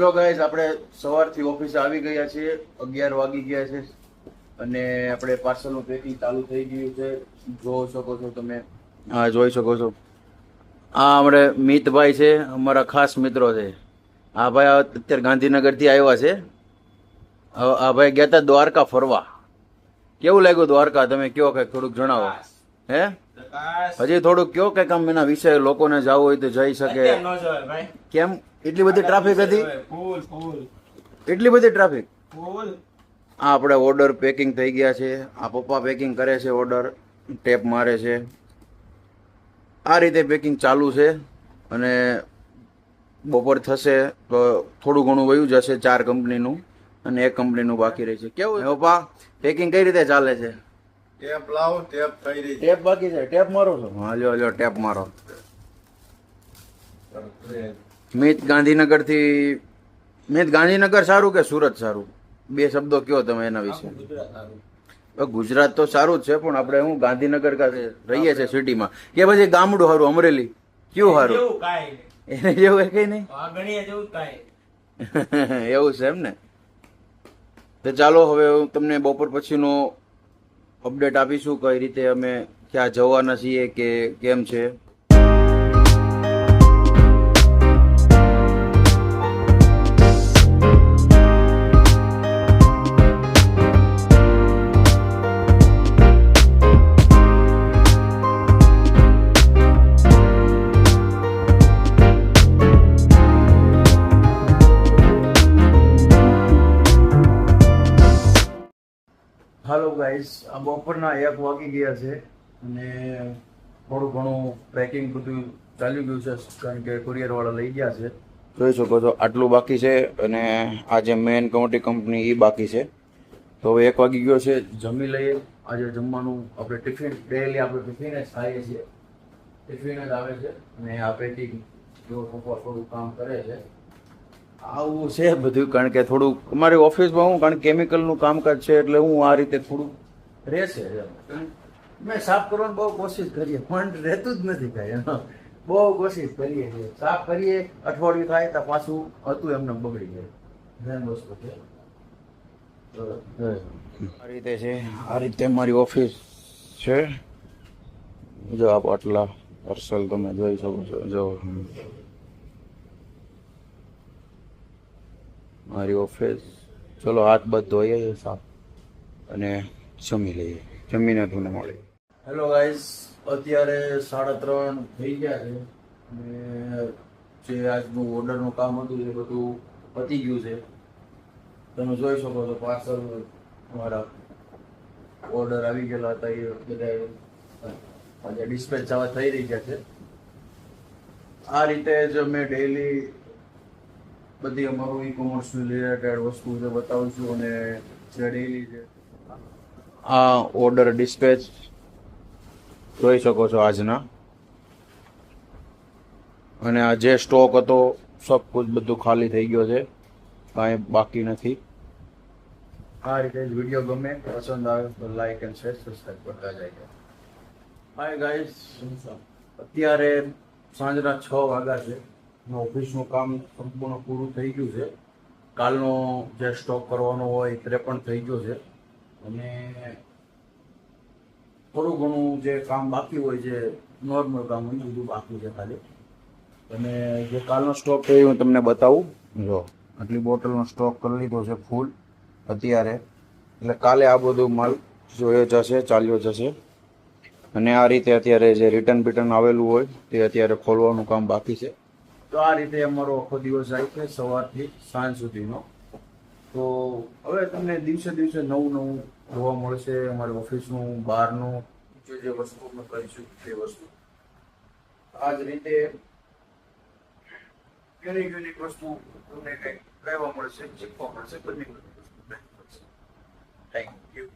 Hello guys, આપણે સવારથી ઓફિસે આવી ગયા છીએ. 11 વાગી ગયા છે અને આપણે પાર્સલનું પેકિંગ ચાલુ થઈ ગયું છે. જોઈ શકો છો તમે. હા, જોઈ શકો છો. આ આપણે મિતભાઈ છે, અમારા ખાસ મિત્રો છે. આ ભાઈ અત્યારે ગાંધીનગરથી આવ્યા છે. આ ભાઈ ગયા હતા દ્વારકા ફરવા. કેવું લાગ્યું દ્વારકા? તમે કયો કંઈક થોડુંક જણાવો. હે હજી થોડુંક કયો કંઈક આમ એના વિશે લોકોને જવું હોય તો જઈ શકે. કેમ એટલી બધી ટ્રાફિક હતી? એટલી બધી ટ્રાફિક? આ આપણે ઓર્ડર પેકિંગ થઈ ગયા છે. આ પપ્પા પેકિંગ કરે છે, ઓર્ડર ટેપ મારે છે. આ રીતે પેકિંગ ચાલુ છે અને બપોર થશે તો થોડું ઘણું વયું જશે 4 કંપનીનું અને 1 કંપનીનું બાકી રહે છે. કેવું પપ્પા પેકિંગ કઈ રીતે ચાલે છે? ટેપ લાવો, ટેપ થઈ રહી છે. ટેપ બાકી છે. ટેપ મારો છો? હા, લ્યો ટેપ મારો. મિત ગાંધીનગર સારું કે સુરત સારું? 2 શબ્દો કયો તમે એના વિશે. ગુજરાત તો સારું જ છે, પણ આપણે હું ગાંધીનગર રહીએ છીએ સિટીમાં, કે પછી ગામડું સારું? અમરેલી કયું સારું? એને જેવું કઈ નહીં. એવું છે એમ ને? તો ચાલો હવે હું તમને બપોર પછીનો અપડેટ આપીશું, કઈ રીતે અમે ક્યાં જવાના છીએ કે કેમ છે. હાલો ગાઈસ, આ બપોરના 1 વાગી ગયા છે અને થોડું ઘણું પેકિંગ બધું ચાલી ગયું છે, કારણ કે કુરિયર વાળા લઈ ગયા છે. જોઈ શકો છો આટલું બાકી છે અને આ જે મેન મોટી કંપની એ બાકી છે. તો હવે 1 વાગી ગયો છે, જમી લઈએ. આજે જમવાનું આપણે ટિફિન, ડેલી આપણે ટિફિન જ ખાઈએ છીએ, ટિફિન જ આવે છે. અને આ પેકિંગ જો પપ્પા થોડું કામ કરે છે. આવું છે બધું, કારણ કે થોડુંક અમારી ઓફિસમાં હું, કારણ કેમિકલનું કામકાજ છે એટલે હું આ રીતે થોડુંક રહેશે. મેં સાફ કરવાની બહુ કોશિશ કરીએ પણ રહેતું જ નથી કાંઈ. બહુ કોશિશ કરીએ છીએ, સાફ કરીએ, અઠવાડિયું થાય તો પાછું હતું એમને બગડી જાય. મેન વસ્તુ છે આ રીતે છે. આ રીતે મારી ઓફિસ છે. જો આપ આટલા પાર્સલ તમે જોઈ શકો છો. જો મારી ઓફિસ. ચલો હાથ બધ ધોઈએ સાફ અને જમી લઈએ. જમીને તમને મળીએ. હેલો ગાઈઝ, અત્યારે 3:30 થઈ ગયા છે અને જે આજનું ઓર્ડરનું કામ હતું એ બધું પતી ગયું છે. તમે જોઈ શકો છો પાર્સલ અમારા ઓર્ડર આવી ગયેલા હતા એ બધા આજે ડિસ્પેચ જવા થઈ રહી ગયા છે. આ રીતે જ અમે ડેઈલી બધી અમારું ઈ કોમર્સની રિલેટેડ વસ્તુ જે બતાવું છું અને જે ડેઈલી છે આ ઓર્ડર ડિસ્પેચ જોઈ શકો છો આજના. અને આ જે સ્ટોક હતો સબ કુછ બધું ખાલી થઈ ગયો છે, કાંઈ બાકી નથી. આ રીતે જ વિડીયો ગમે પસંદ આવે તો લાઈક એન્ડ શેર સબસ્ક્રાઈબ કરતા જાય. હાય ગાઈસ, અત્યારે સાંજના 6 વાગ્યા છે. ઓફિસનું કામ સંપૂર્ણ પૂરું થઈ ગયું છે. કાલનો જે સ્ટોક કરવાનો હોય તે પણ થઈ ગયો છે અને થોડું ઘણું જે કામ બાકી હોય, જે નોર્મલ કામ હોય, બધું બાકી છે ખાલી. અને જે કાલનો સ્ટોક છે હું તમને બતાવું. જો આટલી બોટલનો સ્ટોક કરી લીધો છે ફૂલ અત્યારે, એટલે કાલે આ બધું માલ જોયો જશે, ચાલ્યો જશે. અને આ રીતે અત્યારે જે રિટર્ન આવેલું હોય તે અત્યારે ખોલવાનું કામ બાકી છે. તો આ રીતે અમારો આખો દિવસ જાય છે સવારથી સાંજ સુધીનો. તો હવે તમને દિવસે નવું જોવા મળશે અમારી ઓફિસનું, બહારનું જે વસ્તુ અમે કરીશું તે વસ્તુ. આ જ રીતે યુનિક વસ્તુ તમને કંઈક કહેવા મળશે, શીખવા મળશે, બધી વસ્તુ. Thank you.